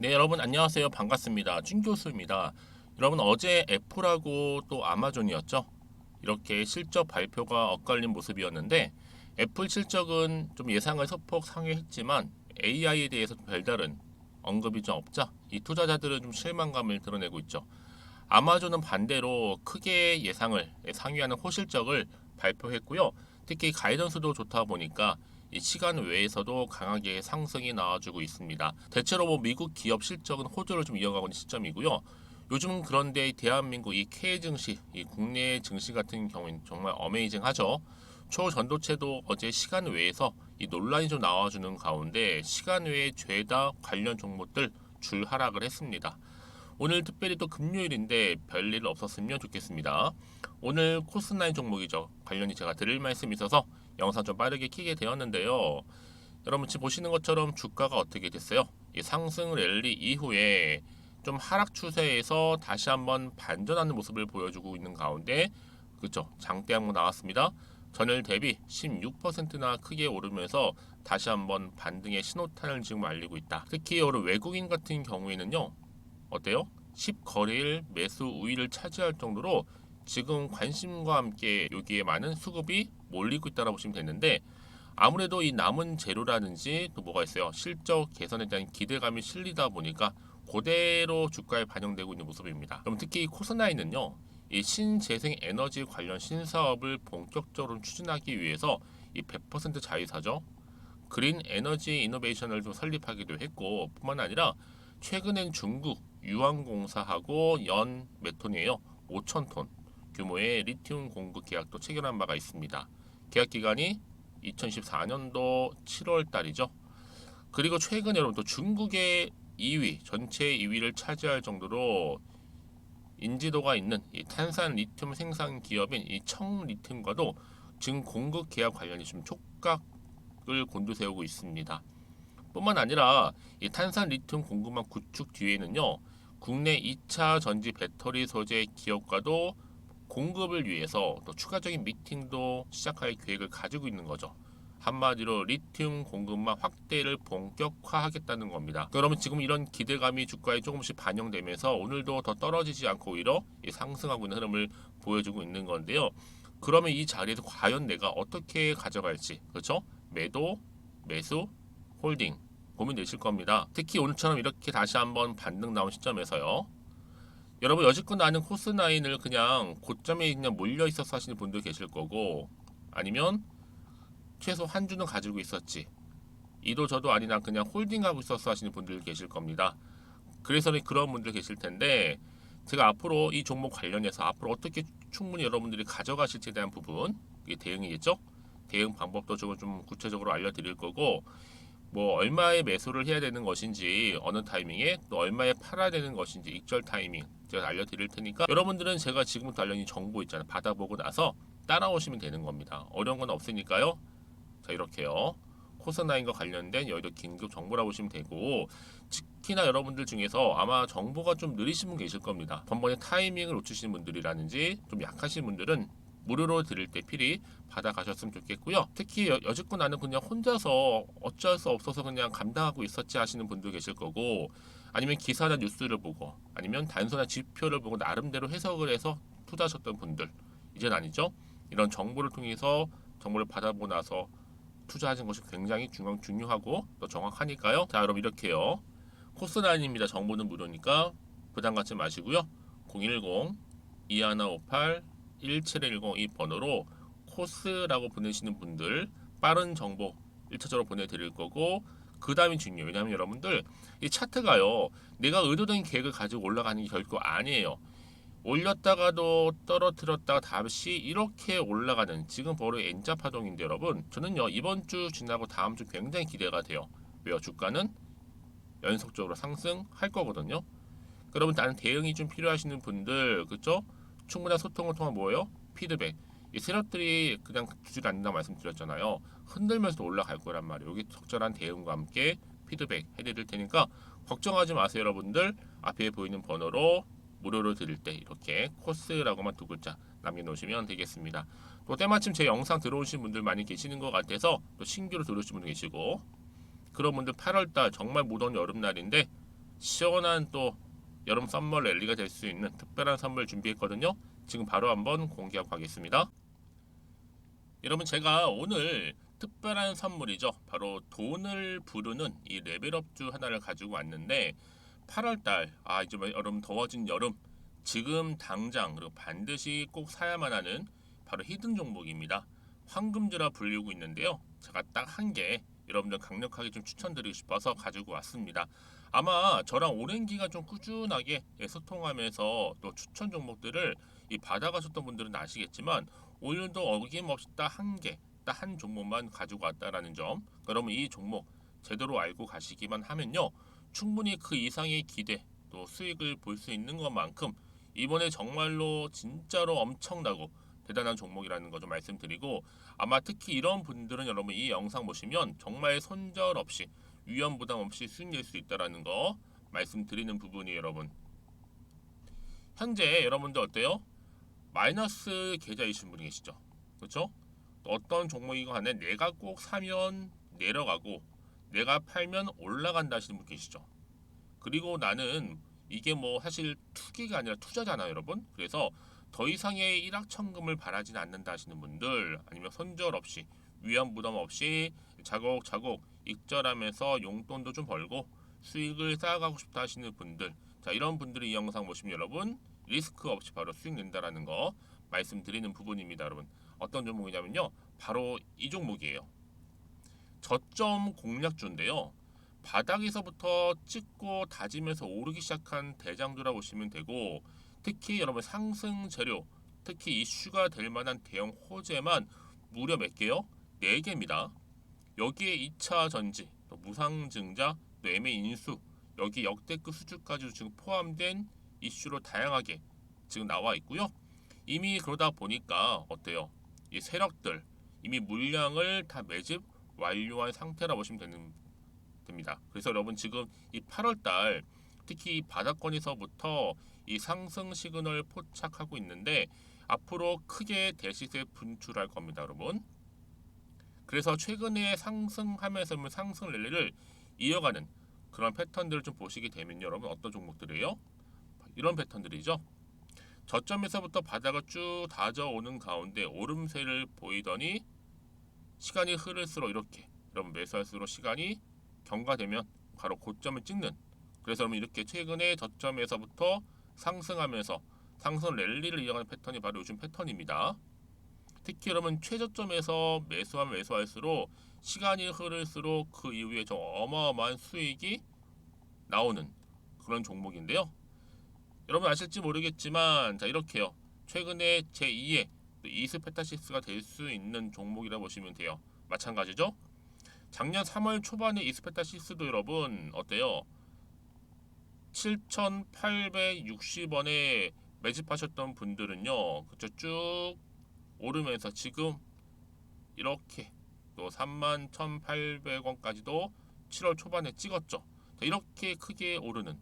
네, 여러분 안녕하세요. 반갑습니다. 준 교수입니다. 여러분 어제 애플하고 또 아마존이었죠. 이렇게 실적 발표가 엇갈린 모습이었는데 애플 실적은 좀 예상을 소폭 상회했지만 AI에 대해서 좀 별다른 언급이 좀 없자 이 투자자들은 좀 실망감을 드러내고 있죠. 아마존은 반대로 크게 예상을 상회하는 호실적을 발표했고요. 특히 가이던스도 좋다 보니까 이 시간 외에서도 강하게 상승이 나와주고 있습니다. 대체로 미국 기업 실적은 호조를 좀 이어가고 있는 시점이고요. 요즘은 그런데 대한민국 이 K 증시, 이 국내 증시 같은 경우는 정말 어메이징하죠. 초전도체도 어제 시간 외에서 이 논란이 좀 나와주는 가운데 시간 외에 죄다 관련 종목들 줄 하락을 했습니다. 오늘 특별히 또 금요일인데 별일 없었으면 좋겠습니다. 오늘 코스나인 종목이죠. 관련이 제가 드릴 말씀이 있어서 영상 좀 빠르게 키게 되었는데요. 여러분 지금 보시는 것처럼 주가가 어떻게 됐어요? 이 상승 랠리 이후에 좀 하락 추세에서 다시 한번 반전하는 모습을 보여주고 있는 가운데 그렇죠. 장대 한번 나왔습니다. 전일 대비 16%나 크게 오르면서 다시 한번 반등의 신호탄을 지금 알리고 있다. 특히 오늘 외국인 같은 경우에는요. 어때요? 10거래일 매수 우위를 차지할 정도로 지금 관심과 함께 여기에 많은 수급이 몰리고 있다고 보시면 되는데 아무래도 이 남은 재료라든지 또 뭐가 있어요. 실적 개선에 대한 기대감이 실리다 보니까 그대로 주가에 반영되고 있는 모습입니다. 그럼 특히 코스나이는요. 이 신재생 에너지 관련 신사업을 본격적으로 추진하기 위해서 이 100% 자회사죠. 그린 에너지 이노베이션을 좀 설립하기도 했고 뿐만 아니라 최근엔 중국 유황공사하고 연 몇 톤이에요? 5천 톤 규모의 리튬 공급 계약도 체결한 바가 있습니다. 계약 기간이 2024년도 7월 달이죠. 그리고 최근에 여러분 또 중국의 2위, 전체 2위를 차지할 정도로 인지도가 있는 이 탄산 리튬 생산 기업인 이 청리튬과도 지금 공급 계약 관련이 좀 촉각을 곤두세우고 있습니다. 뿐만 아니라 이 탄산 리튬 공급망 구축 뒤에는요. 국내 2차 전지 배터리 소재 기업과도 공급을 위해서 또 추가적인 미팅도 시작할 계획을 가지고 있는 거죠. 한마디로 리튬 공급망 확대를 본격화하겠다는 겁니다. 그러면 지금 이런 기대감이 주가에 조금씩 반영되면서 오늘도 더 떨어지지 않고 오히려 상승하고 있는 흐름을 보여주고 있는 건데요. 그러면 이 자리에서 과연 내가 어떻게 가져갈지, 그렇죠? 매도, 매수, 홀딩 고민되실 겁니다. 특히 오늘처럼 이렇게 다시 한번 반등 나온 시점에서요. 여러분 여지껏 나는 코스나인을 그냥 고점에 그냥 몰려 있어서 하시는 분도 계실 거고 아니면 최소 한 주는 가지고 있었지. 이도 저도 아니나 그냥 홀딩하고 있어서 하시는 분들 계실 겁니다. 그래서 그런 분들 계실 텐데 제가 앞으로 이 종목 관련해서 앞으로 어떻게 충분히 여러분들이 가져가실지에 대한 부분 이게 대응이겠죠? 대응 방법도 좀 구체적으로 알려드릴 거고 뭐 얼마에 매수를 해야 되는 것인지 어느 타이밍에 또 얼마에 팔아야 되는 것인지 익절 타이밍 제가 알려드릴 테니까 여러분들은 제가 지금부터 알려진 정보 있잖아요. 받아보고 나서 따라오시면 되는 겁니다. 어려운 건 없으니까요. 자 이렇게요. 코스나인과 관련된 여의도 긴급 정보라고 보시면 되고 특히나 여러분들 중에서 아마 정보가 좀 느리신 분 계실 겁니다. 번번에 타이밍을 놓치시는 분들이라든지 좀 약하신 분들은 무료로 드릴 때 필히 받아가셨으면 좋겠고요. 특히 여지껏 나는 그냥 혼자서 어쩔 수 없어서 그냥 감당하고 있었지 하시는 분도 계실 거고 아니면 기사나 뉴스를 보고 아니면 단순한 지표를 보고 나름대로 해석을 해서 투자하셨던 분들 이젠 아니죠. 이런 정보를 통해서 정보를 받아보고 나서 투자하는 것이 굉장히 중요하고 또 정확하니까요. 자 여러분 이렇게요. 코스나인입니다. 정보는 무료니까 부담 갖지 마시고요. 010-2158-1710 이 번호로 코스라고 보내시는 분들 빠른 정보 1차적으로 보내드릴 거고 그 다음이 중요해요. 왜냐하면 여러분들 이 차트가요. 내가 의도된 계획을 가지고 올라가는 게 결코 아니에요. 올렸다가도 떨어뜨렸다가 다시 이렇게 올라가는 지금 바로 N자 파동인데 여러분 저는요 이번 주 지나고 다음 주 굉장히 기대가 돼요. 왜요? 주가는 연속적으로 상승할 거거든요. 여러분 다른 대응이 좀 필요하시는 분들 그죠? 충분한 소통을 통한 뭐예요? 피드백. 이 세력들이 그냥 주질 않는다 말씀드렸잖아요. 흔들면서 올라갈 거란 말이에요. 여기 적절한 대응과 함께 피드백 해드릴 테니까 걱정하지 마세요 여러분들. 앞에 보이는 번호로 무료로 드릴 때 이렇게 코스라고만 두 글자 남겨놓으시면 되겠습니다. 또 때마침 제 영상 들어오신 분들 많이 계시는 것 같아서 또 신규로 들어오신 분도 계시고 그런 분들 8월달 정말 무더운 여름날인데 시원한 또 여름 썸머 랠리가 될 수 있는 특별한 선물 준비했거든요. 지금 바로 한번 공개하고 가겠습니다. 여러분, 제가 오늘 특별한 선물이죠. 바로 돈을 부르는 이 레벨업주 하나를 가지고 왔는데 8월달, 이제 여름 더워진 여름, 지금 당장 그리고 반드시 꼭 사야만 하는 바로 히든 종목입니다. 황금주라 불리고 있는데요. 제가 딱 한 개 여러분들 강력하게 좀 추천드리고 싶어서 가지고 왔습니다. 아마 저랑 오랜 기간 좀 꾸준하게 소통하면서 또 추천 종목들을 받아가셨던 분들은 아시겠지만, 오늘도 어김없이 딱 한 개, 딱 한 종목만 가지고 왔다라는 점. 그러면 이 종목 제대로 알고 가시기만 하면요, 충분히 그 이상의 기대 또 수익을 볼 수 있는 것만큼 이번에 정말로 진짜로 엄청나고 대단한 종목이라는 거 좀 말씀드리고, 아마 특히 이런 분들은 여러분 이 영상 보시면 정말 손절 없이 위험 부담 없이 수익 낼 수 있다라는 거 말씀드리는 부분이, 여러분 현재 여러분들 어때요? 마이너스 계좌이신 분이 계시죠? 그렇죠? 어떤 종목이건 간에 내가 꼭 사면 내려가고 내가 팔면 올라간다 하시는 분 계시죠? 그리고 나는 이게 뭐 사실 투기가 아니라 투자잖아요, 여러분. 그래서 더 이상의 일확천금을 바라진 않는다 하시는 분들, 아니면 손절 없이 위험 부담 없이 자곡자곡 익절하면서 용돈도 좀 벌고 수익을 쌓아가고 싶다 하시는 분들, 자, 이런 분들이 이 영상 보시면 여러분 리스크 없이 바로 수익 낸다라는 거 말씀드리는 부분입니다. 여러분, 어떤 종목이냐면요, 바로 이 종목이에요. 저점 공략주인데요, 바닥에서부터 찍고 다지면서 오르기 시작한 대장주라 보시면 되고, 특히 여러분 상승 재료, 특히 이슈가 될 만한 대형 호재만 무려 몇 개요? 4개입니다. 여기에 2차 전지, 또 무상증자, 또 매매 인수, 여기 역대급 수주까지 지금 포함된 이슈로 다양하게 지금 나와 있고요. 이미 그러다 보니까 어때요? 이 세력들 이미 물량을 다 매집 완료한 상태라 보시면 됩니다. 그래서 여러분 지금 이 8월달 특히 이 바닥권에서부터 이 상승 시그널 포착하고 있는데 앞으로 크게 대시세 분출할 겁니다, 여러분. 그래서 최근에 상승하면서 상승 랠리를 이어가는 그런 패턴들을 좀 보시게 되면 여러분 어떤 종목들이에요? 이런 패턴들이죠. 저점에서부터 바닥을 쭉 다져오는 가운데 오름세를 보이더니 시간이 흐를수록 이렇게 여러분 매수할수록 시간이 경과되면 바로 고점을 찍는, 그래서 여러분 이렇게 최근에 저점에서부터 상승하면서 상승 랠리를 이어가는 패턴이 바로 요즘 패턴입니다. 특히 여러분 최저점에서 매수하면 매수할수록 시간이 흐를수록 그 이후에 좀 어마어마한 수익이 나오는 그런 종목인데요. 여러분 아실지 모르겠지만, 자, 이렇게요, 최근에 제2의 이스페타시스가 될 수 있는 종목이라 보시면 돼요. 마찬가지죠. 작년 3월 초반에 이스페타시스도 여러분 어때요? 7,860원에 매집하셨던 분들은요, 그쵸, 쭉 오르면서 지금 이렇게 또 31,800원까지도 7월 초반에 찍었죠. 자, 이렇게 크게 오르는,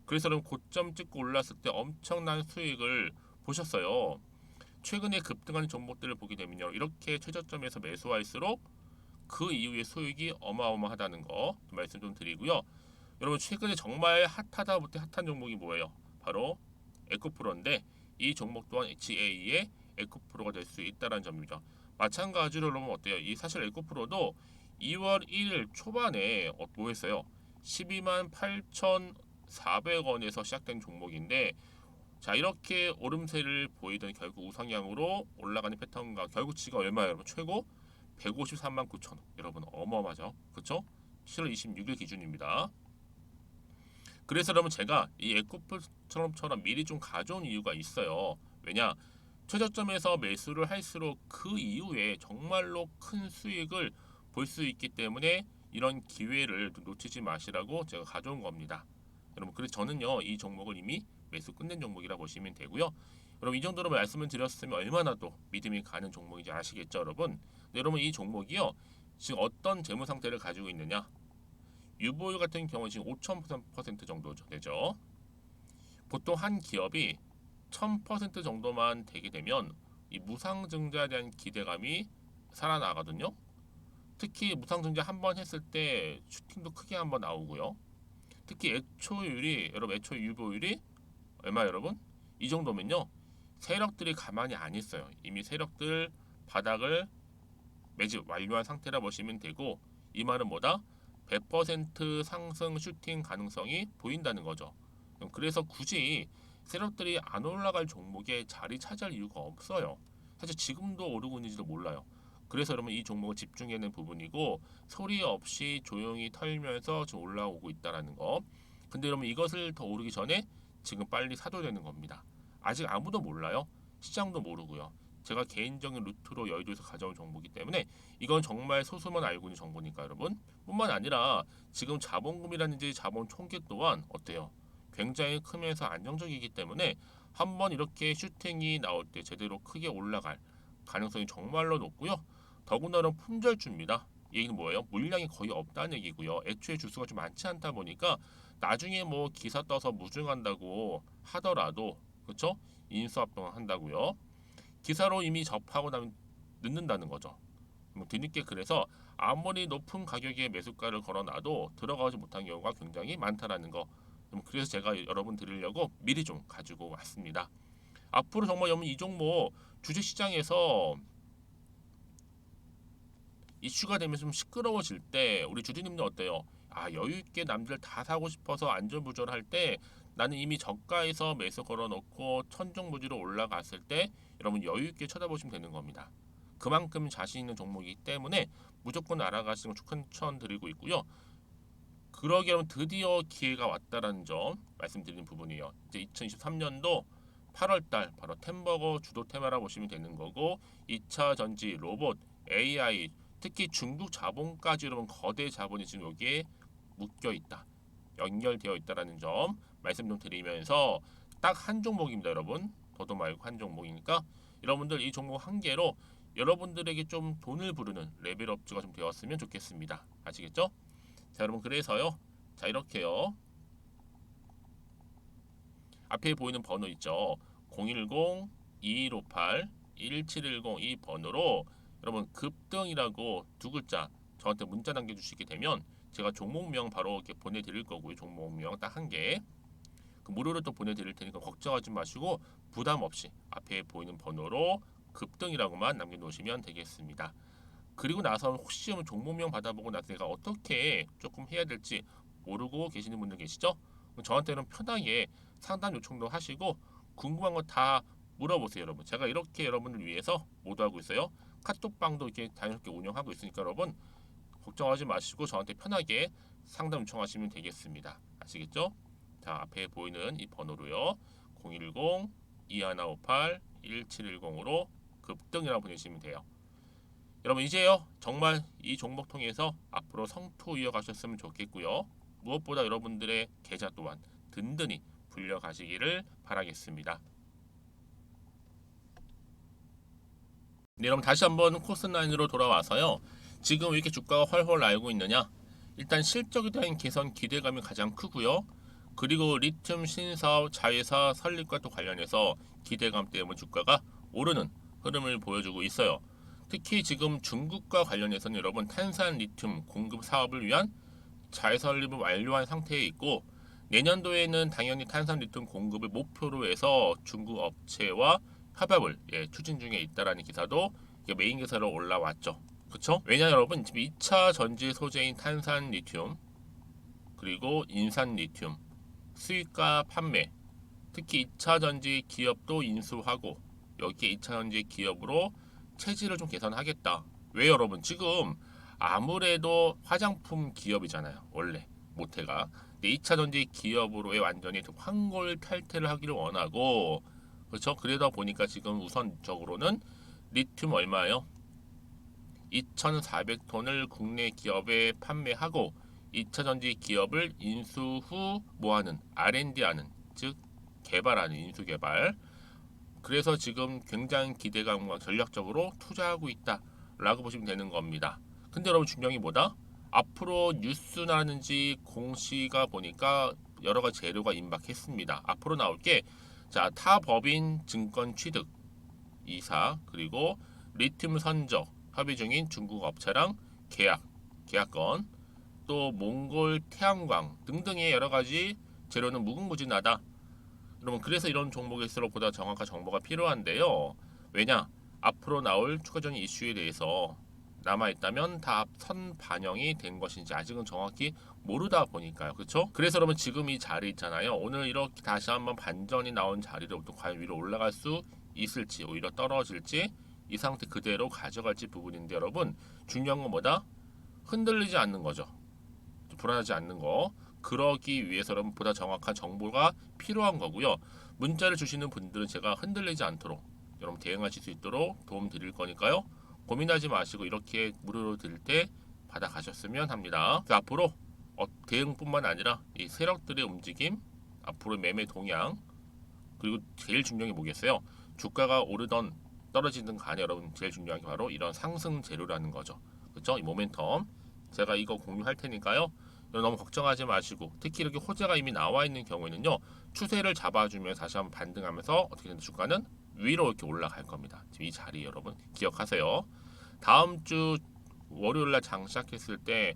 그래서 여러분 고점 찍고 올랐을 때 엄청난 수익을 보셨어요. 최근에 급등하는 종목들을 보게 되면요, 이렇게 최저점에서 매수할수록 그 이후에 수익이 어마어마하다는 거 말씀 좀 드리고요. 여러분 최근에 정말 핫하다 못해 핫한 종목이 뭐예요? 바로 에코프로인데, 이 종목 또한 HA의 에코프로가 될 수 있다는 점입니다. 마찬가지로 여러분 어때요? 이 사실 에코프로도 2월 1일 초반에 뭐 했어요? 12만 8,400원에서 시작된 종목인데, 자, 이렇게 오름세를 보이던 결국 우상향으로 올라가는 패턴과 결국 지가 얼마예요, 여러분? 최고 153만 9천 원. 여러분 어마어마하죠, 그렇죠? 7월 26일 기준입니다. 그래서 여러분 제가 이 에코프처럼 미리 좀 가져온 이유가 있어요. 왜냐? 최저점에서 매수를 할수록 그 이후에 정말로 큰 수익을 볼 수 있기 때문에 이런 기회를 놓치지 마시라고 제가 가져온 겁니다. 여러분, 그래서 저는요 이 종목을 이미 매수 끝낸 종목이라 보시면 되고요. 여러분 이 정도로 말씀을 드렸으면 얼마나 또 믿음이 가는 종목인지 아시겠죠, 여러분? 네, 여러분 이 종목이요 지금 어떤 재무 상태를 가지고 있느냐? 유보율 같은 경우 지금 5,000% 정도 되죠. 보통 한 기업이 1,000% 정도만 되게 되면 이 무상증자에 대한 기대감이 살아나거든요. 특히 무상증자 한 번 했을 때 슈팅도 크게 한 번 나오고요. 특히 애초율이 여러분 애초 유보율이 얼마 여러분? 이 정도면요. 세력들이 가만히 안 있어요. 이미 세력들 바닥을 매집 완료한 상태라 보시면 되고 이 말은 뭐다? 100% 상승 슈팅 가능성이 보인다는 거죠. 그래서 굳이 세력들이 안 올라갈 종목에 자리 차지할 이유가 없어요. 사실 지금도 오르고 있는지도 몰라요. 그래서 여러분 이 종목을 집중해야 하는 부분이고 소리 없이 조용히 털면서 지금 올라오고 있다라는 거. 근데 여러분 이것을 더 오르기 전에 지금 빨리 사도 되는 겁니다. 아직 아무도 몰라요. 시장도 모르고요. 제가 개인적인 루트로 여의도에서 가져온 정보이기 때문에 이건 정말 소수만 알고 있는 정보니까 여러분. 뿐만 아니라 지금 자본금이라든지 자본 총계 또한 어때요? 굉장히 크면서 안정적이기 때문에 한번 이렇게 슈팅이 나올 때 제대로 크게 올라갈 가능성이 정말로 높고요. 더군다나 품절주입니다. 이 얘기는 뭐예요? 물량이 거의 없다는 얘기고요. 애초에 주수가 좀 많지 않다 보니까 나중에 뭐 기사 떠서 무증한다고 하더라도 그렇죠? 인수합병 한다고요. 기사로 이미 접하고 나면 늦는다는 거죠. 뭐 뒤늦게 그래서 아무리 높은 가격에 매수가를 걸어놔도 들어가지 못한 경우가 굉장히 많다라는 거. 그래서 제가 여러분 드리려고 미리 좀 가지고 왔습니다. 앞으로 정말 여러분 이 종목 주식시장에서 이슈가 되면서 좀 시끄러워질 때 우리 주주님들 어때요? 아 여유 있게 남들 다 사고 싶어서 안전부절할 때 나는 이미 저가에서 매수 걸어놓고 천정부지로 올라갔을 때 여러분 여유 있게 쳐다보시면 되는 겁니다. 그만큼 자신 있는 종목이기 때문에 무조건 알아가시는 걸 추천드리고 있고요. 그러기 여러분 드디어 기회가 왔다라는 점 말씀드리는 부분이에요. 이제 2023년도 8월달 바로 템버거 주도 테마라 보시면 되는 거고 2차 전지, 로봇, AI 특히 중국 자본까지 여러분 거대 자본이 지금 여기에 묶여 있다. 연결되어 있다라는 점 말씀 좀 드리면서 딱 한 종목입니다, 여러분. 더도 말고 한 종목이니까 여러분들 이 종목 한 개로 여러분들에게 좀 돈을 부르는 레벨업주가 좀 되었으면 좋겠습니다. 아시겠죠? 자, 여러분 그래서요. 자, 이렇게요. 앞에 보이는 번호 있죠. 010-2158-1710 이 번호로 여러분 급등이라고 두 글자 저한테 문자 남겨주시게 되면 제가 종목명 바로 이렇게 보내드릴 거고요. 종목명 딱 한 개. 그 무료로 또 보내드릴 테니까 걱정하지 마시고 부담 없이 앞에 보이는 번호로 급등이라고만 남겨놓으시면 되겠습니다. 그리고 나서 혹시 종목명 받아보고 나서 내가 어떻게 조금 해야 될지 모르고 계시는 분들 계시죠? 저한테는 편하게 상담 요청도 하시고 궁금한 거 다 물어보세요, 여러분. 제가 이렇게 여러분을 위해서 모두하고 있어요. 카톡방도 이렇게 자연스럽게 운영하고 있으니까 여러분 걱정하지 마시고 저한테 편하게 상담 요청하시면 되겠습니다. 아시겠죠? 자, 앞에 보이는 이 번호로요. 010-2158-1710으로 급등이라고 보내시면 돼요. 여러분 이제요 정말 이 종목 통해서 앞으로 성투 이어가셨으면 좋겠고요. 무엇보다 여러분들의 계좌 또한 든든히 불려가시기를 바라겠습니다. 네, 여러분 다시 한번 코스9으로 돌아와서요. 지금 왜 이렇게 주가가 훨훨 날고 있느냐? 일단 실적에 대한 개선 기대감이 가장 크고요. 그리고 리튬 신사업 자회사 설립과 또 관련해서 기대감 때문에 주가가 오르는 흐름을 보여주고 있어요. 특히 지금 중국과 관련해서는 여러분 탄산 리튬 공급 사업을 위한 자회사 설립을 완료한 상태에 있고 내년도에는 당연히 탄산 리튬 공급을 목표로 해서 중국 업체와 협업을 추진 중에 있다라는 기사도 메인 기사로 올라왔죠. 그렇죠? 왜냐 여러분 지금 2차 전지 소재인 탄산 리튬 그리고 인산 리튬 수익과 판매 특히 2차 전지 기업도 인수하고 여기에 2차 전지 기업으로 체질을 좀 개선하겠다. 왜 여러분 지금 아무래도 화장품 기업이잖아요. 원래 모태가. 근데 2차 전지 기업으로의 완전히 황골 탈퇴를 하기를 원하고 그렇죠? 그러다 보니까 지금 우선적으로는 리튬 얼마예요? 2,400톤을 국내 기업에 판매하고 2차 전지 기업을 인수 후 뭐하는 R&D하는 즉 개발하는 인수 개발 그래서 지금 굉장히 기대감과 전략적으로 투자하고 있다라고 보시면 되는 겁니다. 근데 여러분 중요한 게 뭐다? 앞으로 뉴스라든지 공시가 보니까 여러 가지 재료가 임박했습니다. 앞으로 나올 게 자, 타 법인 증권 취득 이사 그리고 리튬 선적 협의 중인 중국 업체랑 계약건 또 몽골 태양광 등등의 여러 가지 재료는 무궁무진하다. 여러분 그래서 이런 종목일수록 보다 정확한 정보가 필요한데요. 왜냐? 앞으로 나올 추가적인 이슈에 대해서 남아있다면 다 선반영이 된 것인지 아직은 정확히 모르다 보니까요. 그렇죠? 그래서 여러분 지금 이 자리 있잖아요. 오늘 이렇게 다시 한번 반전이 나온 자리로부터 과연 위로 올라갈 수 있을지 오히려 떨어질지 이 상태 그대로 가져갈지 부분인데 여러분 중요한 건 뭐다? 흔들리지 않는 거죠. 불안하지 않는 거. 그러기 위해서 여러분 보다 정확한 정보가 필요한 거고요. 문자를 주시는 분들은 제가 흔들리지 않도록 여러분 대응하실 수 있도록 도움 드릴 거니까요. 고민하지 마시고 이렇게 무료로 드릴 때 받아가셨으면 합니다. 앞으로 대응뿐만 아니라 이 세력들의 움직임, 앞으로 매매 동향, 그리고 제일 중요한 게 뭐겠어요? 주가가 오르던 떨어지든 간에 여러분 제일 중요한 게 바로 이런 상승 재료라는 거죠. 그렇죠? 이 모멘텀 제가 이거 공유할 테니까요. 너무 걱정하지 마시고 특히 이렇게 호재가 이미 나와 있는 경우에는요. 추세를 잡아주면 다시 한번 반등하면서 어떻게 되는 주가는 위로 이렇게 올라갈 겁니다. 지금 이 자리 여러분 기억하세요. 다음 주 월요일날 장 시작했을 때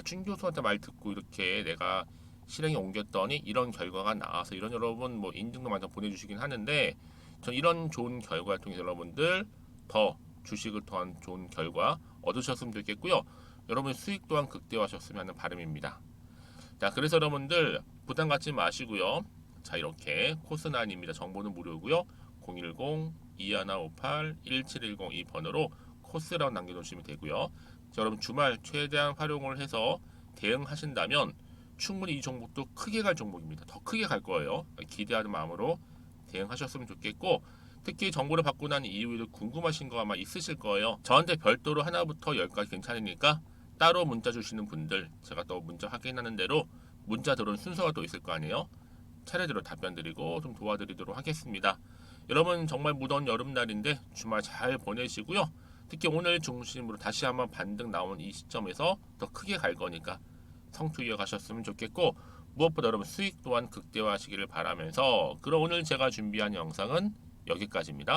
춘 교수한테 말 듣고 이렇게 내가 실행에 옮겼더니 이런 결과가 나와서 이런 여러분 뭐 인증도 많이 보내주시긴 하는데 전 이런 좋은 결과를 통해서 여러분들 더 주식을 통한 좋은 결과 얻으셨으면 좋겠고요. 여러분 수익 또한 극대화하셨으면 하는 바람입니다. 자, 그래서 여러분들 부담 갖지 마시고요. 자, 이렇게 코스나인입니다. 정보는 무료고요. 010-2158-1710 이 번호로 코스라고 남겨놓으시면 되고요. 자, 여러분 주말 최대한 활용을 해서 대응하신다면 충분히 이 종목도 크게 갈 종목입니다. 더 크게 갈 거예요. 기대하는 마음으로 대응하셨으면 좋겠고 특히 정보를 받고 난 이후에도 궁금하신 거 아마 있으실 거예요. 저한테 별도로 하나부터 10까지 괜찮으니까 따로 문자 주시는 분들 제가 또 문자 확인하는 대로 문자 들어온 순서가 또 있을 거 아니에요. 차례대로 답변 드리고 좀 도와드리도록 하겠습니다. 여러분 정말 무더운 여름날인데 주말 잘 보내시고요. 특히 오늘 중심으로 다시 한번 반등 나온 이 시점에서 더 크게 갈 거니까 성투 이어가셨으면 좋겠고 무엇보다 여러분 수익 또한 극대화하시기를 바라면서 그럼 오늘 제가 준비한 영상은 여기까지입니다.